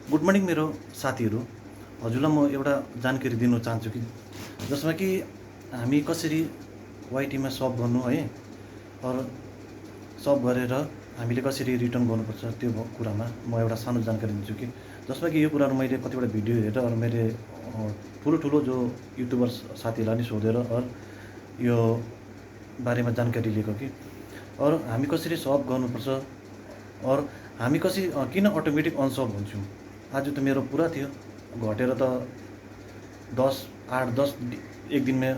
Good morning मेरो साथीहरू। हजुरलाई म एउटा जानकारी दिन चाहन्छु कि जसमा कि हामी कसरी वाइटीमा सप गर्नु है, और सप गरेर हामीले कसरी रिटर्न गर्नुपर्छ त्यो कुरामा म एउटा सानो जानकारी दिन्छु कि जसमा कि यो कुराहरू मैले कतिवटा भिडियो हेरेर और मैले ठुलो जो युट्युबर्स साथीहरूलाई नि सोधेर और यो बारेमा जानकारी लिएको कि और हामी कसरी सप गर्नुपर्छ और हामी कसरी किन अटोमेटिक अनसप हुन्छौँ। आज त मेरो पुरा थियो, घटेर त 8-10 एक दिनमै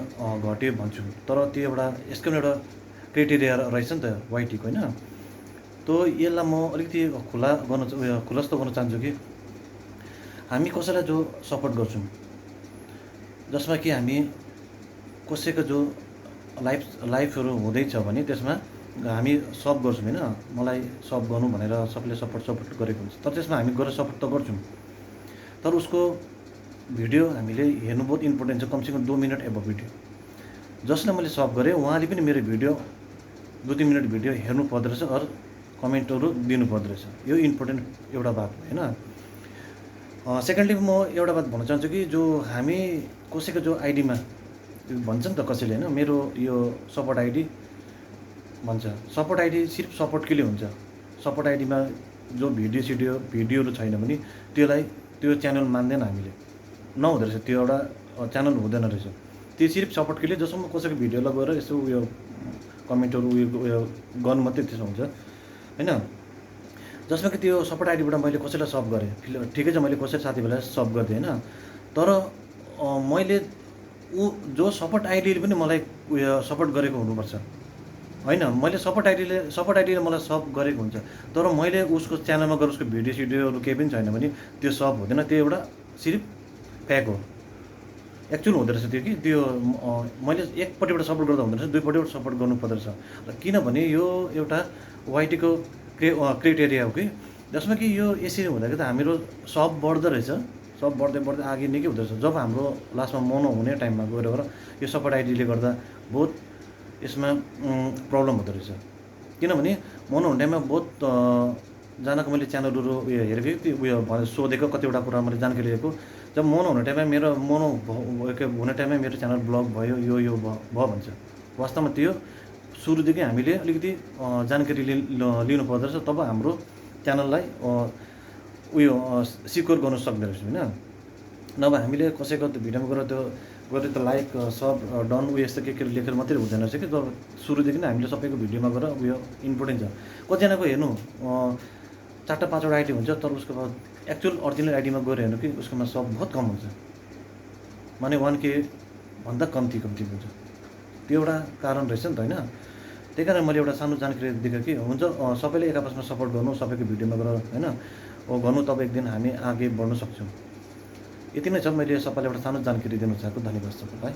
घट्यो भन्छु, तर त्यो एउटा यसको एउटा क्राइटेरिया रहेछ नि त वाइटीको होइन। तो यसलाई म अलिकति खुलस्त गर्न चाहन्छु कि हामी कसैलाई जो सपोर्ट गर्छौँ, जसमा कि हामी कसैको जो लाइफहरू हुँदैछ भने त्यसमा हामी सप गर्छौँ होइन। मलाई सप गर्नु भनेर सबले सपोर्ट गरेको हुन्छ, तर त्यसमा हामी गएर सपोर्ट त गर्छौँ, तर उसको भिडियो हामीले हेर्नु बहुत इम्पोर्टेन्ट छ। कमसेकम 2 मिनट एबभ भिडियो जसलाई मैले सप गरेँ उहाँले पनि मेरो भिडियो 2-3 मिनट भिडियो हेर्नु पर्दो रहेछ और कमेन्टहरू दिनु पर्दो रहेछ। यो इम्पोर्टेन्ट एउटा बात होइन। सेकेन्डली म एउटा बात भन्न चाहन्छु कि जो हामी कसैको जो आइडीमा भन्छ नि त कसैले होइन, मेरो यो सपोर्ट आइडी भन्छ। सपोर्ट आइडी सिर्फ सपोर्टकै लिए हुन्छ। सपोर्ट आइडीमा जो भिडियोहरू छैन भने त्यो च्यानल मान्दैन, हामीले नहुँदो रहेछ, त्यो एउटा च्यानल हुँदैन रहेछ। त्यो सिर्फ सपोर्टकै लिए जसमा कसैको भिडियोलाई गएर यसो उयो कमेन्टहरू उयो गर्नु मात्रै त्यसो हुन्छ होइन। जसमा कि त्यो सपोर्ट आइडीबाट मैले कसैलाई सप गरेँ, ठिकै छ, मैले कसै साथीभाइलाई सप गरिदिएँ होइन, तर मैले जो सपोर्ट आइडीले पनि मलाई उयो सपोर्ट गरेको हुनुपर्छ होइन। मैले सपोर्ट आइडीले मलाई सप गरेको हुन्छ, तर मैले उसको च्यानलमा गएर उसको भिडियोहरू केही पनि छैन भने त्यो सप हुँदैन। त्यो एउटा सिर्फ फ्याक हो, एक्चुअल हुँदो रहेछ त्यो कि त्यो मैले एकपट्टिबाट सपोर्ट गर्दा हुँदो रहेछ, दुईपट्टिबाट सपोर्ट गर्नु पर्दो रहेछ। र किनभने यो एउटा वाइटीको क्राइटेरिया हो कि जसमा कि यो यसरी हुँदाखेरि त हाम्रो सप बढ्दो रहेछ, सप बढ्दै आगे निकै हुँदो रहेछ। जब हाम्रो लास्टमा मोनो हुने टाइममा गएर यो सपोर्ट आइडीले गर्दा बहुत यसमा प्रब्लम हुँदो रहेछ। किनभने मोनो हुने टाइममा बहुत जनाको मैले च्यानलहरू उयो हेरेको त्यो उयो सोधेको कतिवटा कुरा मैले जानकारी लिएको। जब मोनो हुने टाइममा मेरो हुने टाइममा मेरो च्यानल ब्लक भयो, यो भयो भन्छ। वास्तवमा त्यो सुरुदेखि हामीले अलिकति जानकारी लिनु पर्दो रहेछ, तब हाम्रो च्यानललाई उयो सिक्योर गर्नु सक्दो रहेछ होइन। नभए हामीले कसैको भिडियोमा गएर त्यो लाइक सब डन उयो यस्तो के लेखेर मात्रै हुँदैन रहेछ कि। तर सुरुदेखि नै हामीले सबैको भिडियोमा गएर उयो इम्पोर्टेन्ट छ। कतिजनाको हेर्नु 4-5वटा आइडी हुन्छ, तर उसको बाद एक्चुअल अरिजिनल आइडीमा गएर हेर्नु कि उसकोमा सब बहुत कम हुन्छ, माने 1K भन्दा कम्ती हुन्छ। त्यो एउटा कारण रहेछ नि त होइन। त्यही कारण मैले एउटा सानो जानकारी दिएको कि हुन्छ सबैले एक आपसमा सपोर्ट गर्नु, सबैको भिडियोमा गएर होइन गर्नु, तब एक दिन हामी आगे बढ्न सक्छौँ। यति नै छ, मैले सबैलाई एउटा सानो जानकारी दिन चाहेको। धन्यवाद सबैलाई।